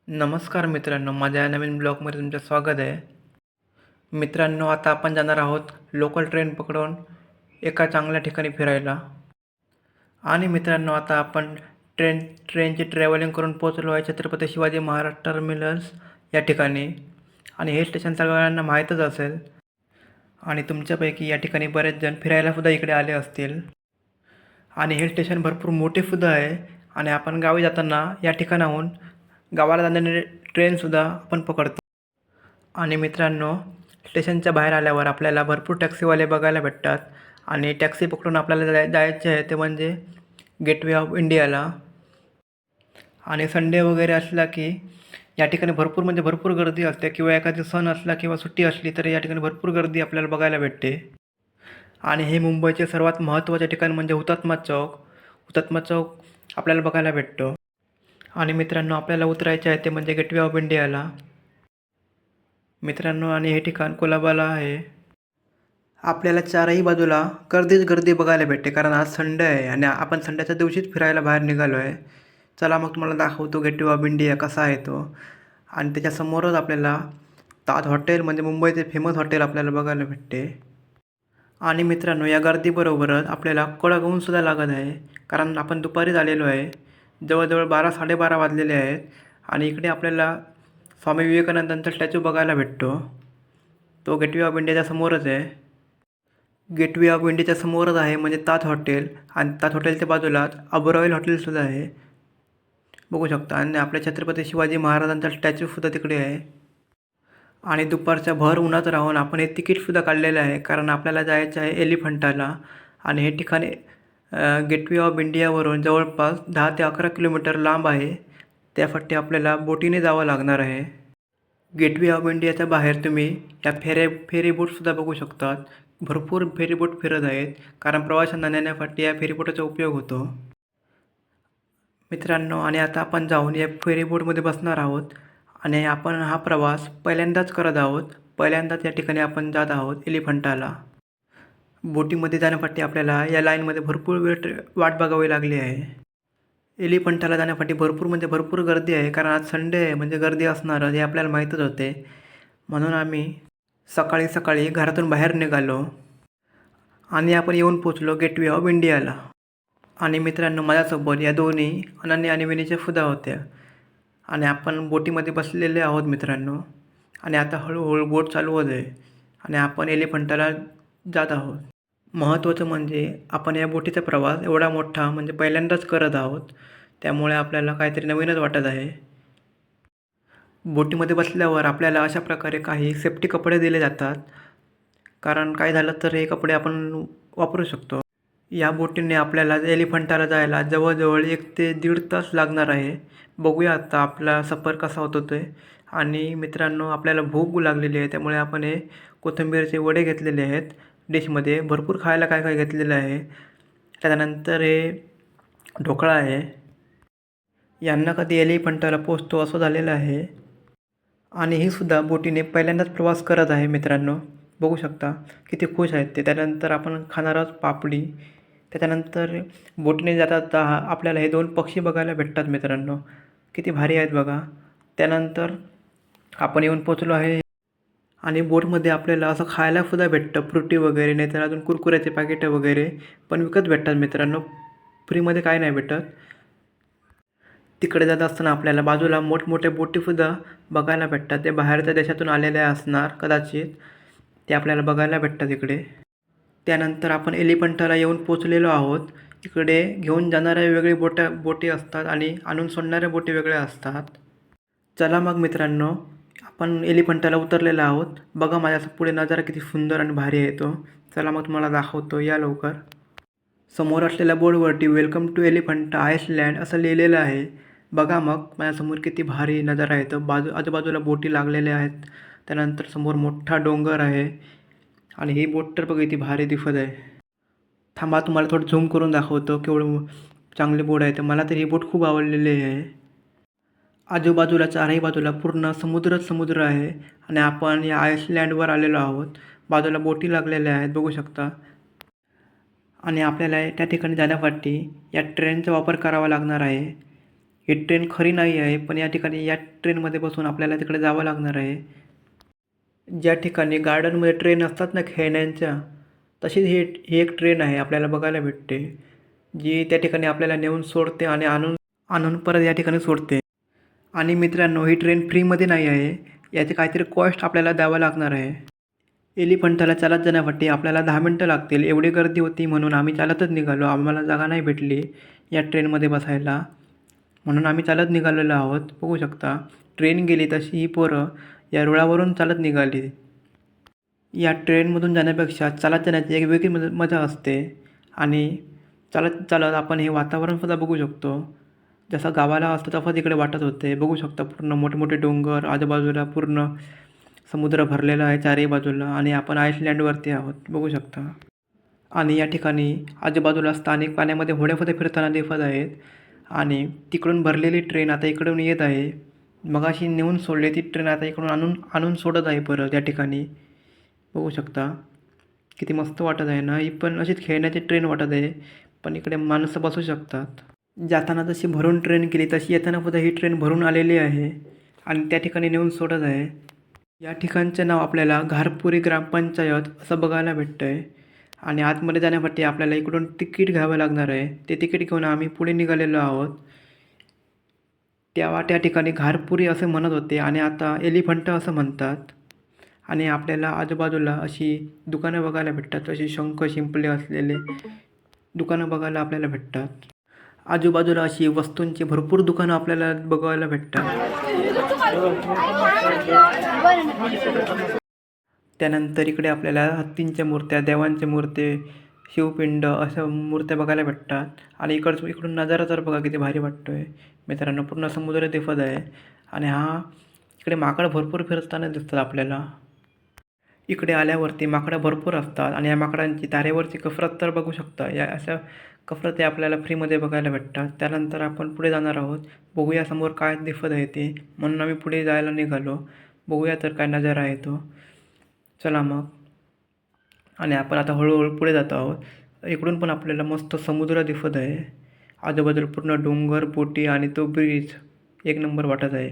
नमस्कार मित्रांनो, माझ्या या नवीन ब्लॉगमध्ये तुमचं स्वागत आहे. मित्रांनो, आता आपण जाणार आहोत लोकल ट्रेन पकडून एका चांगल्या ठिकाणी फिरायला. आणि मित्रांनो, आता आपण ट्रेनची ट्रॅव्हलिंग करून पोहोचलो आहे छत्रपती शिवाजी महाराज टर्मिनस या ठिकाणी. आणि हे स्टेशन सगळ्यांना माहीतच असेल. आणि तुमच्यापैकी या ठिकाणी बरेच जण फिरायलासुद्धा इकडे आले असतील. आणि हे स्टेशन भरपूर मोठेसुद्धा आहे. आणि आपण गावी जाताना या ठिकाणाहून गावाला जाणारी ट्रेनसुद्धा आपण पकडतो. आणि मित्रांनो, स्टेशनच्या बाहेर आल्यावर आपल्याला भरपूर टॅक्सीवाले बघायला भेटतात. आणि टॅक्सी पकडून आपल्याला जायचे आहे ते म्हणजे गेटवे ऑफ इंडियाला. आणि संडे वगैरे असला की या ठिकाणी भरपूर म्हणजे भरपूर गर्दी असते, किंवा एखादी सण असला किंवा सुट्टी असली तर या ठिकाणी भरपूर गर्दी आपल्याला बघायला भेटते. आणि हे मुंबईचे सर्वात महत्त्वाचे ठिकाण म्हणजे हुतात्मा चौक. हुतात्मा चौक आपल्याला बघायला भेटतो. आणि मित्रांनो, आपल्याला उतरायचे आहे ते म्हणजे गेटवे ऑफ इंडियाला. मित्रांनो, आणि हे ठिकाण कोलाबाला आहे. आपल्याला चारही बाजूला गर्दीच गर्दी बघायला भेटते, कारण आज संडे आहे आणि आपण संडेच्या दिवशीच फिरायला बाहेर निघालो आहे. चला मग तुम्हाला दाखवतो गेटवे ऑफ इंडिया कसा आहे तो. आणि त्याच्यासमोरच आपल्याला ताज हॉटेल म्हणजे मुंबईचे फेमस हॉटेल आपल्याला बघायला भेटते. आणि मित्रांनो, या गर्दीबरोबरच आपल्याला कडक ऊनसुद्धा लागत आहे, कारण आपण दुपारीच आलेलो आहे. जवळजवळ 12-12:30 वाजलेले आहेत. आणि इकडे आपल्याला स्वामी विवेकानंदांचा स्टॅच्यू बघायला भेटतो. तो गेटवे ऑफ इंडियाच्या समोरच आहे. गेटवे ऑफ इंडियाच्या समोरच आहे म्हणजे ताज हॉटेल. आणि ताज हॉटेलच्या बाजूलाच अबरॉयल हॉटेलसुद्धा आहे, बघू शकता. आणि आपल्या छत्रपती शिवाजी महाराजांचा स्टॅच्यूसुद्धा तिकडे आहे. आणि दुपारच्या भर उन्हात राहून आपण हे तिकीटसुद्धा काढलेलं आहे, कारण आपल्याला जायचं आहे एलिफंटाला. आणि हे ठिकाण गेटवे ऑफ इंडियावरून जवळपास 10 ते 11 किलोमीटर लांब आहे. त्यासाठी आपल्याला बोटीने जावं लागणार आहे. गेटवे ऑफ इंडियाच्या बाहेर तुम्ही या फेरीबोटसुद्धा बघू शकतात. भरपूर फेरीबोट फिरत आहेत, कारण प्रवाशांना नेण्यासाठी या फेरीबोटचा उपयोग होतो. मित्रांनो, आणि आता आपण जाऊन या फेरीबोटमध्ये बसणार आहोत. आणि आपण हा प्रवास पहिल्यांदाच करत आहोत. पहिल्यांदाच या ठिकाणी आपण जात आहोत एलिफंटाला. बोटीमध्ये जाण्यासाठी आपल्याला या लाईनमध्ये भरपूर वेळ वाट बघावी लागली आहे. एलिफंटाला जाण्यासाठी भरपूर म्हणजे भरपूर गर्दी आहे, कारण आज संडे आहे म्हणजे गर्दी असणारच हे आपल्याला माहीतच होते. म्हणून आम्ही सकाळी सकाळी घरातून बाहेर निघालो. आणि आपण येऊन पोचलो गेटवे ऑफ इंडियाला. आणि मित्रांनो, माझ्यासोबत या दोन्ही अनन्या आणि विनीच्यासुद्धा होत्या. आणि आपण बोटीमध्ये बसलेले आहोत मित्रांनो. आणि आता हळूहळू बोट चालू होत आहे आणि आपण एलिफंटाला जात आहोत. महत्त्वाचं म्हणजे आपण या बोटीचा प्रवास एवढा मोठा म्हणजे पहिल्यांदाच करत आहोत, त्यामुळे आपल्याला काहीतरी नवीनच वाटत आहे. बोटीमध्ये बसल्यावर आपल्याला अशा प्रकारे काही सेफ्टी कपडे दिले जातात, कारण काय झालं तर हे कपडे आपण वापरू शकतो. या बोटीने आपल्याला एलिफंटाला जायला जवळजवळ 1 ते 1.5 तास लागणार आहे. बघूया आता आपला सफर कसा होतो ते. आणि मित्रांनो, आपल्याला भूक लागलेली आहे, त्यामुळे आपण हे कोथिंबीरचे वडे घेतलेले आहेत डिशमध्ये. भरपूर खायला काय काय घेतलेलं आहे. त्याच्यानंतर हे ढोकळा आहे. यांना कधी एलिफंटाला पोचतो असं झालेलं आहे. आणि ही सुद्धा बोटीने पहिल्यांदाच प्रवास करत आहे मित्रांनो. बघू शकता किती खुश आहेत ते. त्यानंतर आपण खाणार आहोत पापडी. त्याच्यानंतर बोटीने जाता जाता आपल्याला हे 2 पक्षी बघायला भेटतात मित्रांनो. किती भारी आहेत बघा. त्यानंतर आपण येऊन पोचलो आहे. आणि बोटमध्ये आपल्याला असं खायलासुद्धा भेटतं, फ्रुटी वगैरे, नाहीतर अजून कुरकुऱ्याचे पॅकेटं वगैरे पण विकत भेटतात मित्रांनो. फ्रीमध्ये काय नाही भेटत. तिकडे जात असताना आपल्याला बाजूला मोठमोठ्या बोटीसुद्धा बघायला भेटतात. ते बाहेरच्या देशातून आलेल्या असणार कदाचित, ते आपल्याला बघायला भेटतात इकडे. त्यानंतर आपण एलिफंटाला येऊन पोचलेलो आहोत. इकडे घेऊन जाणाऱ्या वेगळी बोटी असतात आणि आणून सोडणाऱ्या बोटी वेगळ्या असतात. चला मग मित्रांनो, आपण एलिफंटाला उतरलेलो आहोत. बघा माझ्या पुढे नजारा किती सुंदर आणि भारी आहे तो. चला मग तुम्हाला दाखवतो, या लवकर. समोर असलेल्या बोर्डवरती वेलकम टू एलिफंटा आइसलँड असं लिहिलेलं आहे. बघा मग माझ्यासमोर किती भारी नजारा येतो. आजूबाजूला बोटी लागलेल्या आहेत. त्यानंतर समोर मोठा डोंगर आहे. आणि ही बोट तर बघा किती भारी दिसत आहे. थांबा, तुम्हाला थोडं झूम करून दाखवतो केवढं चांगली बोट आहे. तर मला तर ही बोट खूप आवडलेली आहे. आजूबाजूला चारही बाजूला पूर्ण समुद्रच समुद्र आहे. आणि आपण या आइसलँडवर आलेलो आहोत. बाजूला बोटी लागलेल्या आहेत, बघू शकता. आणि आपल्याला त्या ठिकाणी जाण्यासाठी या ट्रेनचा वापर करावा लागणार आहे. ही ट्रेन खरी नाही आहे, पण या ठिकाणी या ट्रेनमध्ये बसून आपल्याला तिकडे जावं लागणार आहे. ज्या ठिकाणी गार्डनमध्ये ट्रेन असतात ना खेळण्यांच्या, तशीच ही एक ट्रेन आहे आपल्याला बघायला भेटते, जी त्या ठिकाणी आपल्याला नेऊन सोडते आणि आणून आणून परत या ठिकाणी सोडते. आणि मित्रांनो, ही ट्रेन फ्रीमध्ये नाही आहे, याचे काहीतरी कॉस्ट आपल्याला द्यावं लागणार आहे. एलिफंटाला चालत जाण्यासाठी आपल्याला 10 मिनटं लागतील. एवढी गर्दी होती म्हणून आम्ही चालतच निघालो. आम्हाला जागा नाही भेटली या ट्रेनमध्ये बसायला, म्हणून आम्ही चालत निघालेलो आहोत. बघू शकता, ट्रेन गेली तशी ही पोरं या रुळावरून चालत निघाली. या ट्रेनमधून जाण्यापेक्षा चालत जाण्याची एक वेगळी मजा असते. आणि चालत चालत आपण हे वातावरणसुद्धा बघू शकतो. जसं गावाला असतं तसं तिकडे वाटत होते. बघू शकता, पूर्ण मोठे-मोठे डोंगर, आजूबाजूला पूर्ण समुद्र भरलेला आहे चारही बाजूला आणि आपण आइसलँडवरती आहोत, बघू शकता. आणि या ठिकाणी आजूबाजूला स्थानिक पाण्यामध्ये होड्यामध्ये फिरताना दिसत आहेत. आणि तिकडून भरलेली ट्रेन आता इकडून येत आहे. मगाशी नेऊन सोडली ती ट्रेन आता इकडून आणून आणून सोडत आहे परत या ठिकाणी. बघू शकता, किती मस्त वाटत आहे ना. ही पण अशीच खेळण्याची ट्रेन वाटत आहे, पण इकडे माणसं बसू शकतात. जाताना जशी भरून ट्रेन गेली तशी येताना सुद्धा ही ट्रेन भरून आलेली आहे आणि त्या ठिकाणी नेऊन सोडत आहे. या ठिकाणचे नाव आपल्याला घारपुरी ग्रामपंचायत असं बघायला भेटतं आहे. आणि आतमध्ये जाण्यासाठी आपल्याला इकडून तिकीट घ्यावं लागणार आहे. ते तिकीट घेऊन आम्ही पुढे निघालेलो आहोत. तेव्हा त्या ठिकाणी घारपुरी असे म्हणत होते आणि आता एलिफंटा असं म्हणतात. आणि आपल्याला आजूबाजूला अशी दुकानं बघायला भेटतात, अशी शंख शिंपले असलेले दुकानं बघायला आपल्याला भेटतात. आजूबाजूला अशी वस्तूंची भरपूर दुकानं आपल्याला बघायला भेटतात. त्यानंतर इकडे आपल्याला हत्तींच्या मूर्त्या, देवांच्या मूर्ती, शिवपिंड अशा मूर्त्या बघायला भेटतात. आणि इकडून नजारा तर बघा किती भारी वाटतो आहे मित्रांनो. पूर्ण समुद्र दिसत आहे आणि इकडे माकड भरपूर फिरताना दिसतात आपल्याला. इकडे आल्यावरती माकडं भरपूर असतात आणि या माकडांची तारेवरची कसरत तर बघू शकता. या अशा कसरती आपल्याला फ्रीमध्ये बघायला भेटतात. त्यानंतर आपण पुढे जाणार आहोत. बघूया समोर काय दिसत आहे ते, म्हणून आम्ही पुढे जायला निघालो. बघूया तर काय नजारा आहे तो. चला मग. आणि आपण आता हळूहळू पुढे जात आहोत. इकडून पण आपल्याला मस्त समुद्र दिसत आहे. आजूबाजूला पूर्ण डोंगर, बोटी आणि तो ब्रिज एक नंबर वाटत आहे.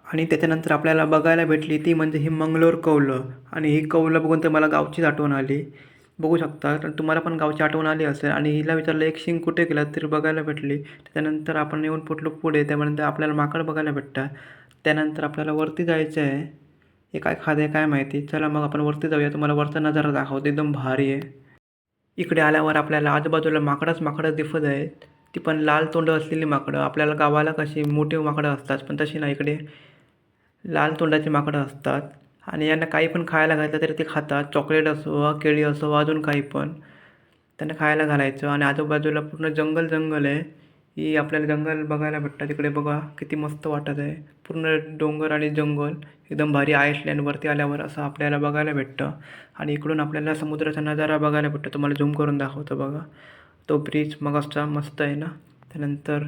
आणि त्याच्यानंतर आपल्याला बघायला भेटली ती म्हणजे ही मंगलोर कौलं. आणि ही कौलं बघून तर मला गावचीच आठवण आली. बघू शकता, तर तुम्हाला पण गावची आठवण आली असेल. आणि हिला विचारलं एक शिंग कुठे गेला, तरी बघायला भेटली. त्याच्यानंतर आपण येऊन फुटलो पुढे. त्यानंतर आपल्याला माकड बघायला भेटतात. त्यानंतर आपल्याला वरती जायचं आहे. हे काय खाद्य आहे काय माहिती. चला मग आपण वरती जाऊया, तुम्हाला वरचा नजारा दाखवतो, एकदम भारी आहे. इकडे आल्यावर आपल्याला आजूबाजूला माकडं दिसत आहेत. ती पण लाल तोंड असलेली माकडं. आपल्याला गावाला कशी मोठी माकडं असतात, पण तशी नाही, इकडे लाल तोंडाची माकडं असतात. आणि यांना काही पण खायला घातलं तरी ते खातात. चॉकलेट असो, केळी असो, अजून काही पण त्यांना खायला घालायचं. आणि आजूबाजूला पूर्ण जंगल आहे. ही आपल्याला जंगल बघायला भेटतात. तिकडे बघा किती मस्त वाटत आहे. पूर्ण डोंगर आणि जंगल एकदम भारी. आइसलँडवरती आल्यावर असं आपल्याला बघायला भेटतं. आणि इकडून आपल्याला समुद्राचा नजारा बघायला भेटतो. तुम्हाला झूम करून दाखवतो बघा. तो ब्रिज मगाचा मस्त आहे ना. त्यानंतर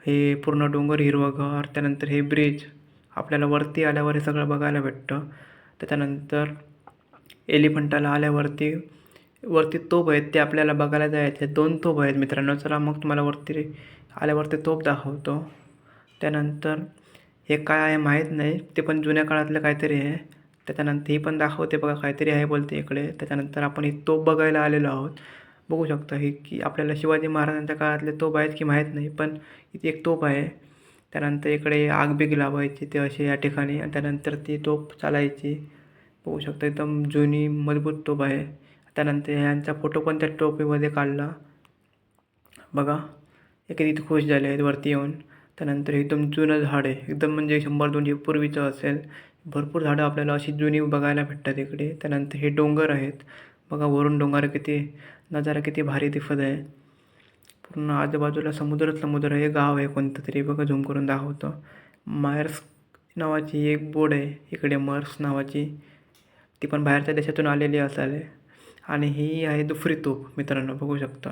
हे पूर्ण डोंगर हिरवंगार. त्यानंतर हे ब्रिज आपल्याला वरती आल्यावर हे सगळं बघायला भेटतं. त्याच्यानंतर एलिफंटाला आल्यावरती वरती तोफ आहेत, ते आपल्याला बघायला जायचे. 2 तोफ आहेत मित्रांनो. चला मग तुम्हाला वरती आल्यावरती तोफ दाखवतो. त्यानंतर हे काय आहे माहीत नाही, ते पण जुन्या काळातलं काहीतरी आहे. त्याच्यानंतर ही पण दाखवते बघा, काहीतरी आहे बोलते इकडे. त्याच्यानंतर आपण ही तोफ बघायला आलेलो आहोत. बघू शकता ही की आपल्याला शिवाजी महाराजांच्या काळातले तोफ आहेत की माहीत नाही, पण इथे एक तोफ आहे. त्यानंतर इकडे आग बिग लावायची ते असे या ठिकाणी. आणि त्यानंतर ती तोफ चालायची. बघू शकता एकदम जुनी मजबूत तोफ आहे. त्यानंतर ह्यांचा फोटो पण त्या टोपीमध्ये काढला बघा. हे किती खुश झाले आहेत वरती येऊन. त्यानंतर एकदम जुनं झाड आहे, एकदम म्हणजे 100-200 पूर्वीचं असेल. भरपूर झाडं आपल्याला अशी जुनी बघायला भेटतात इकडे. त्यानंतर हे डोंगर आहेत बघा, वरून डोंगर किती नजारा किती भारी दिसत आहे. पूर्ण आजूबाजूला समुद्र. हे गाव आहे कोणतं तरी बघा, झूम करून दाखवतो. मायर्स नावाची एक बोर्ड आहे इकडे, मर्स नावाची. ती पण बाहेरच्या देशातून आलेली असायला. आणि ही आहे दुसरी तोफ मित्रांनो, बघू शकता.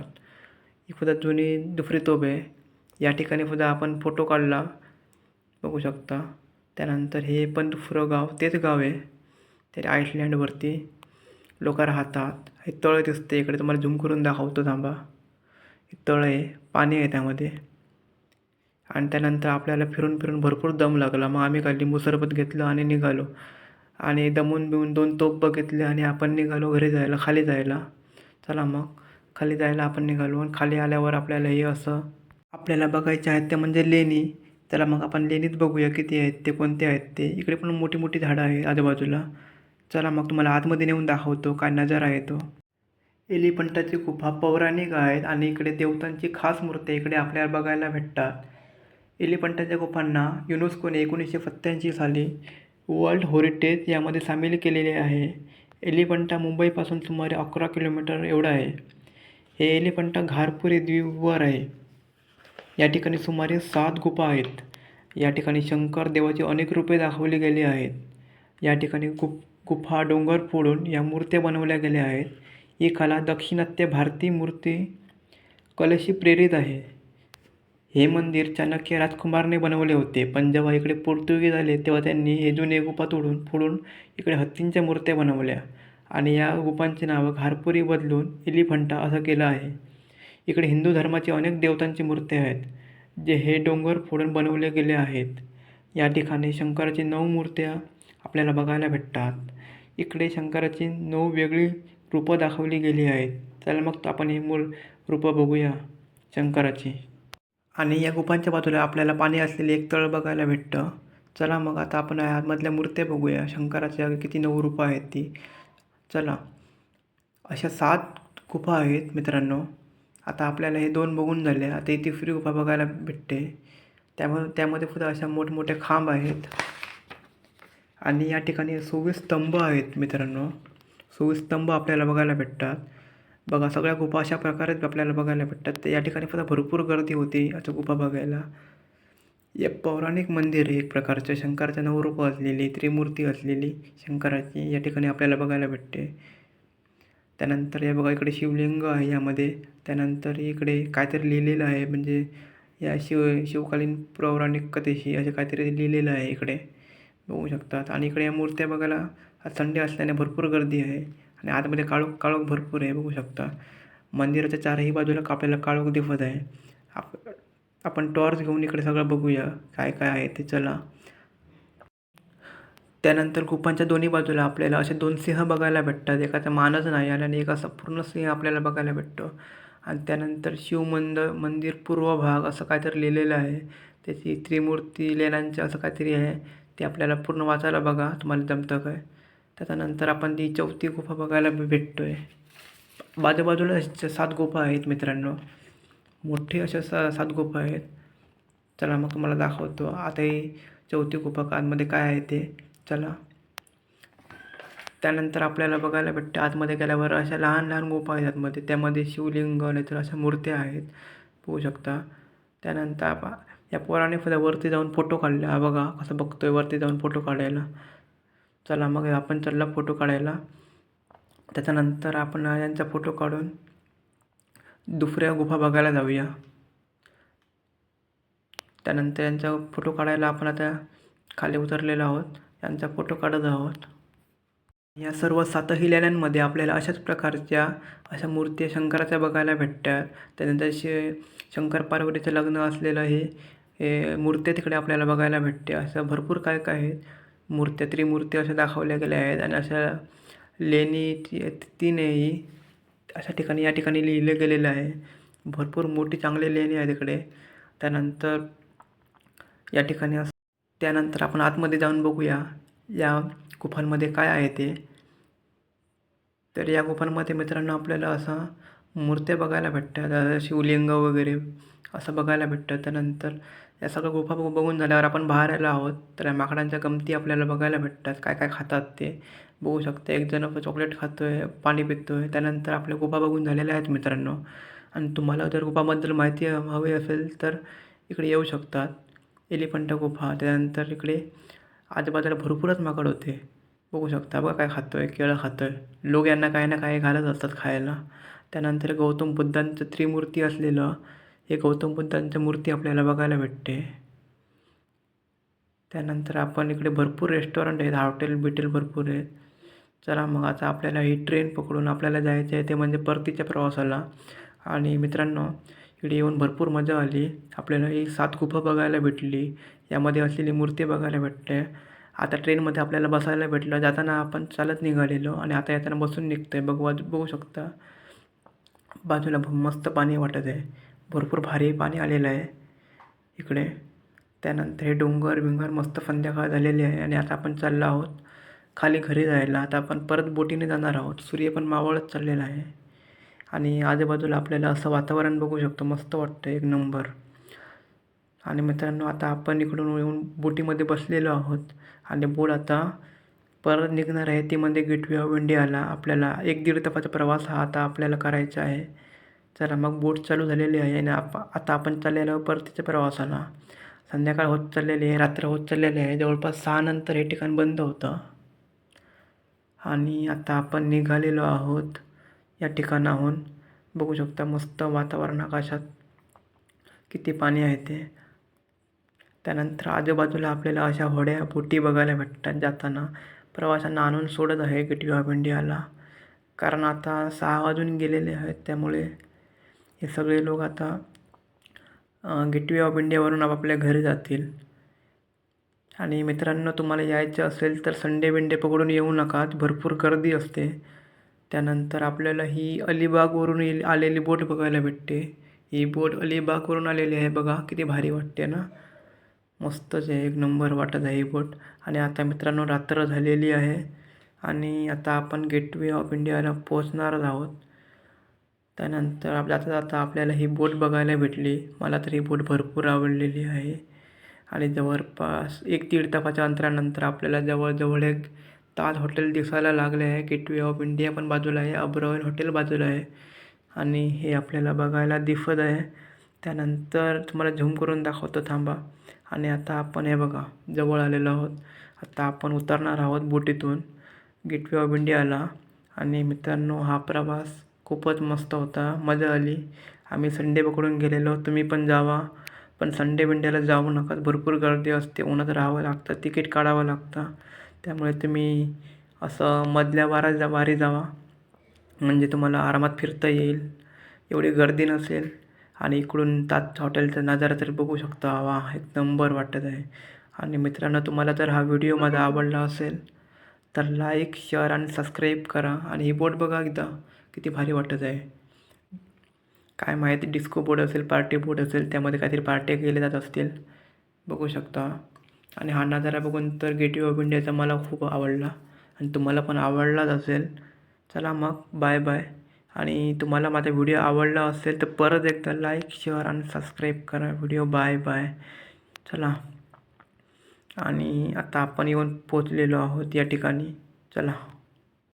ही सुद्धा जुनी दुसरी तोफ आहे. या ठिकाणी सुद्धा आपण फोटो काढला, बघू शकता. त्यानंतर हे पण दुसरं गाव, तेच गाव आहे. त्या आइसलँडवरती लोक राहतात. हे तळ दिसते इकडे, तुम्हाला झूम करून दाखवतो थांबा. हे तळ आहे, पाणी आहे त्यामध्ये. आणि त्यानंतर आपल्याला फिरून फिरून भरपूर दम लागला. मग आम्ही काय लिंबू सरबत घेतलं आणि निघालो. आणि दमून बिवून 2 तोफ बघितले आणि आपण निघालो घरी जायला, खाली जायला. चला मग खाली जायला आपण निघालो आणि खाली आल्यावर आपल्याला हे असं आपल्याला बघायचे आहेत ते म्हणजे लेणी. चला मग आपण लेणीत बघूया किती आहेत ते, कोणते आहेत ते. इकडे पण मोठी मोठी झाडं आहेत आजूबाजूला. चला मग तुम्हाला आतमध्ये नेऊन दाखवतो काय नजारा आहे तो. एलिफंटाची गुफा पौराणिक आहेत आणि इकडे देवतांची खास मूर्ती इकडे आपल्याला बघायला भेटतात. एलिफंटाच्या गुफांना युनेस्कोने 1987 साली वर्ल्ड हेरिटेज यामध्ये सामील केलेले आहे. एलिफंटा मुंबईपासून सुमारे 11 किलोमीटर एवढा आहे. हे एलिफंटा घारपुरी द्वीपवर आहे. या ठिकाणी सुमारे 7 गुफा आहेत. या ठिकाणी शंकर देवाची अनेक रूपे दाखवली गेली आहेत. या ठिकाणी गुफा डोंगर फोडून या मूर्त्या बनवल्या गेल्या आहेत. ही कला दाक्षिणात्य भारतीय मूर्ती कलेशी प्रेरित आहे. हे मंदिर चाणक्य राजकुमारने बनवले होते, पण जेव्हा इकडे पोर्तुगीज आले तेव्हा त्यांनी हे जुने गुफा फोडून इकडे हत्तींच्या मूर्त्या बनवल्या आणि या गुफांची नावं घारपुरी बदलून एलिफंटा असं केलं आहे. इकडे हिंदू धर्माची अनेक देवतांची मूर्ती आहेत, जे हे डोंगर फोडून बनवले गेले आहेत. या ठिकाणी शंकराची 9 मूर्त्या आपल्याला बघायला भेटतात. इकडे शंकराची 9 वेगळी रूपं दाखवली गेली आहेत. चला मग आपण ही रूपं बघूया शंकराची. आणि या गुफांच्या बाजूला आपल्याला पाणी असलेले एक तळ बघायला भेटतं. चला मग आता आपण आतमधल्या मूर्त्या बघूया. शंकराच्या किती 9 रूपं आहेत ती. चला, अशा 7 गुफा आहेत मित्रांनो. आता आपल्याला हे 2 बघून झाले. आता ही तिसरी गुफा बघायला भेटते. त्यामध्ये सुद्धा अशा मोठमोठे खांब आहेत आणि या ठिकाणी 24 स्तंभ आहेत मित्रांनो. 24 स्तंभ आपल्याला बघायला भेटतात. बघा, सगळ्या गुफा अशा प्रकारेच आपल्याला बघायला भेटतात. तर या ठिकाणी सुद्धा भरपूर गर्दी होती असं गुफा बघायला. एक पौराणिक मंदिर आहे एक प्रकारचं. शंकराच्या 9 रूपं असलेली, त्रिमूर्ती असलेली शंकराची या ठिकाणी आपल्याला बघायला भेटते. त्यानंतर हे बघा, इकडे शिवलिंग आहे यामध्ये. त्यानंतर इकडे काहीतरी लिहिलेलं आहे, म्हणजे या शिवकालीन पौराणिक कथेशी असं काहीतरी लिहिलेलं आहे इकडे बघू शकतात. आणि इकडे या मूर्त्या बघायला आज संडे असल्याने भरपूर गर्दी आहे आणि आतमध्ये काळोख भरपूर आहे बघू शकता. मंदिराच्या 4ही बाजूला आपल्याला काळोख दिसत आहे. आपण टॉर्च घेऊन इकडे सगळं बघूया काय काय आहे ते. चला. त्यानंतर गुफांच्या दोन्ही बाजूला आपल्याला असे 2 सिंह बघायला भेटतात. एकाचा मानच नाही आणि एक असा पूर्ण सिंह आपल्याला बघायला भेटतो. आणि त्यानंतर मंदिर पूर्व भाग असं काहीतरी लिहिलेलं आहे. त्याची त्रिमूर्ती लेण्यांचं असं काहीतरी आहे. ते आपल्याला पूर्ण वाचायला बघा, तुम्हाला जमतं काय. त्याच्यानंतर आपण ती 4थी गुफा बघायला भेटतो आहे. बाजूबाजूला 7 गुफा आहेत मित्रांनो. मोठी अशा 7 गुफा आहेत. चला मग तुम्हाला दाखवतो आता ही 4थी गुफा आतमध्ये काय आहे ते. चला. त्यानंतर आपल्याला बघायला भेटते आतमध्ये गेल्यावर अशा लहान लहान गुफा आहेत आतमध्ये. त्यामध्ये शिवलिंग नाहीतर अशा मूर्त्या आहेत बघू शकता. त्यानंतर या पोराने सुद्धा वरती जाऊन फोटो काढले. हा बघा कसं बघतोय वरती जाऊन फोटो काढायला. चला मग आपण चालला फोटो काढायला. त्याच्यानंतर आपण यांचा फोटो काढून दुसऱ्या गुफा बघायला जाऊया. त्यानंतर यांचा फोटो काढायला आपण आता खाली उतरलेलो आहोत. यांचा फोटो काढत आहोत. या सर्व 7ही लेण्यांमध्ये आपल्याला अशाच प्रकारच्या अशा मूर्ती शंकराच्या बघायला भेटतात. त्यानंतर शंकर पार्वतीचं लग्न असलेलं हे मूर्त्या तिकडे आपल्याला बघायला भेटते. असं भरपूर काय काय आहेत मूर्त्या, त्रिमूर्ती अशा दाखवल्या गेल्या आहेत. आणि अशा लेणी 3ही अशा ठिकाणी या ठिकाणी लिहिलं गेलेलं आहे. भरपूर मोठी चांगली लेणी आहे तिकडे. त्यानंतर या ठिकाणी त्यानंतर आपण आतमध्ये जाऊन बघूया या गुफांमध्ये काय आहे ते. तर या गुफांमध्ये मित्रांनो आपल्याला असं मूर्त्या बघायला भेटतात, शिवलिंग वगैरे असं बघायला भेटतं. त्यानंतर या सगळ्या गुफा बघून झाल्यावर आपण बाहेर आलो आहोत. तर या माकडांच्या गमती आपल्याला बघायला भेटतात, काय काय खातात ते बघू शकता. एक जण चॉकलेट खातो आहे, पाणी पितो आहे. त्यानंतर आपल्या गुफा बघून झालेल्या आहेत मित्रांनो. आणि तुम्हाला जर गुफाबद्दल माहिती हवी असेल तर इकडे येऊ शकतात. एलिफंटा गुफा. त्यानंतर इकडे आजूबाजूला भरपूरच माकड होते बघू शकता. बघा काय खातो आहे, केळं खातो आहे. लोक यांना काही ना काही घालत असतात खायला. त्यानंतर गौतम बुद्धांचं त्रिमूर्ती असलेलं हे गौतम बुद्धांचं मूर्ती आपल्याला बघायला भेटते. त्यानंतर आपण इकडे भरपूर रेस्टॉरंट आहेत, हॉटेल भरपूर आहेत. चला मग आता आपल्याला ही ट्रेन पकडून आपल्याला जायचं आहे ते म्हणजे परतीच्या प्रवासाला. आणि मित्रांनो इकडे येऊन भरपूर मजा आली. आपल्याला ही 7 गुफा बघायला भेटली. यामध्ये असलेली मूर्ती बघायला भेटते. आता ट्रेनमध्ये आपल्याला बसायला भेटलं. जाताना आपण चालत निघालेलो आणि आता येताना बसून निघतोय. बघू शकता. बाजूला मस्त पाणी वाटत आहे. भरपूर भारी पाणी आलेलं आहे इकडे. त्यानंतर हे डोंगर मस्त संध्याकाळ झालेली आहे आणि आता आपण चाललो आहोत खाली घरी जायला. आता आपण परत बोटीने जाणार आहोत. सूर्य पण मावळत चाललेला आहे आणि आजूबाजूला आपल्याला असं वातावरण बघू शकतो. मस्त वाटतं एक नंबर. आणि मित्रांनो, आता आपण इकडून येऊन बोटीमध्ये बसलेलो आहोत आणि बोट आता परत निघणार आहे. ती म्हणजे गेटवे ऑफ इंडियाला. आपल्याला 1-1.5 तासाचा प्रवास हा आता आपल्याला करायचा आहे. चला मग बोट चालू झालेली आहे आणि आता आपण चाललेलो परतीच्या प्रवासाला. संध्याकाळ होत चाललेली आहे, रात्र होत चाललेली आहे. जवळपास 6 नंतर हे ठिकाण बंद होतं आणि आता आपण निघालेलो आहोत या ठिकाणाहून. बघू शकता मस्त वातावरण आकाशात. किती पाणी आहे ते. त्यानंतर आजूबाजूला आपल्याला अशा होड्या बोटी बघायला भेटतात जाताना. प्रवाशांना आणून सोडत आहे गेटवे ऑफ इंडियाला. कारण आता 6 वाजून गेलेले आहेत. त्यामुळे हे सगळे लोक आता गेटवे ऑफ इंडियावरून आपापल्या घरी जातील. आणि मित्रांनो, तुम्हाला यायचं असेल तर संडे बिंडे पकडून येऊ नका. भरपूर गर्दी असते. त्यानंतर आपल्याला ही अलिबागवरून आलेली बोट बघायला भेटते. ही बोट अलिबागवरून आलेली आहे. बघा किती भारी वाटते ना. मस्तच आहे, एक नंबर वाटत आहे ही बोट. आणि आता मित्रांनो, रात्र झालेली आहे आणि आता आपण गेटवे ऑफ इंडियाला पोचणारच आहोत. त्यानंतर जाता जाता आपल्याला ही बोट बघायला भेटली. मला तर ही बोट भरपूर आवडलेली आहे. आणि जवळपास 1-1.5 तासाच्या अंतरानंतर आपल्याला जवळजवळ एक ताज हॉटेल दिसायला लागले आहे. गेटवे ऑफ इंडिया पण बाजूला आहे, अब्रॉयल हॉटेल बाजूला आहे आणि हे आपल्याला बघायला दिसत आहे. त्यानंतर तुम्हाला झूम करून दाखवतो थांबा. आणि आता आपण हे बघा जवळ आलेलो आहोत. आता आपण उतरणार आहोत बोटीतून गेटवे ऑफ इंडियाला. आणि मित्रांनो, हा प्रवास खूपच मस्त होता, मजा आली. आम्ही संडे पकडून गेलेलो. तुम्ही पण जावा, पण संडे बिंडेला जाऊ नका. भरपूर गर्दी असते, उन्हात राहावं लागतं, तिकीट काढावं लागतं. त्यामुळे तुम्ही असं मधल्या वारी जावा, म्हणजे तुम्हाला आरामात फिरता येईल. एवढी गर्दी नसेल. आणि इकडून ताज हॉटेलचा नजारा तर बघू शकता. वा, एक नंबर वाटत आहे. आणि मित्रांनो, तुम्हाला जर हा व्हिडिओ माझा आवडला असेल तर लाईक, शेअर आणि सबस्क्राईब करा. आणि ही बोट बघा एकदा, किती भारी वाटत आहे. काय माहिती, डिस्को बोर्ड असेल, पार्टी बोर्ड असेल, त्यामध्ये काहीतरी पार्ट्या केल्या जात असतील. बघू शकता. आणि हा नजारा बघून तर गेटवे ऑफ इंडियाचा मला खूप आवडला आणि तुम्हाला पण आवडलाच असेल. चला मग, बाय बाय. आणि तुम्हाला माझा व्हिडिओ आवडला असेल तर परत एकदा लाईक, शेअर आणि सबस्क्राईब करा. Video bye bye. चला. आणि आता आपण येऊन पोचलेलो आहोत या ठिकाणी. चला.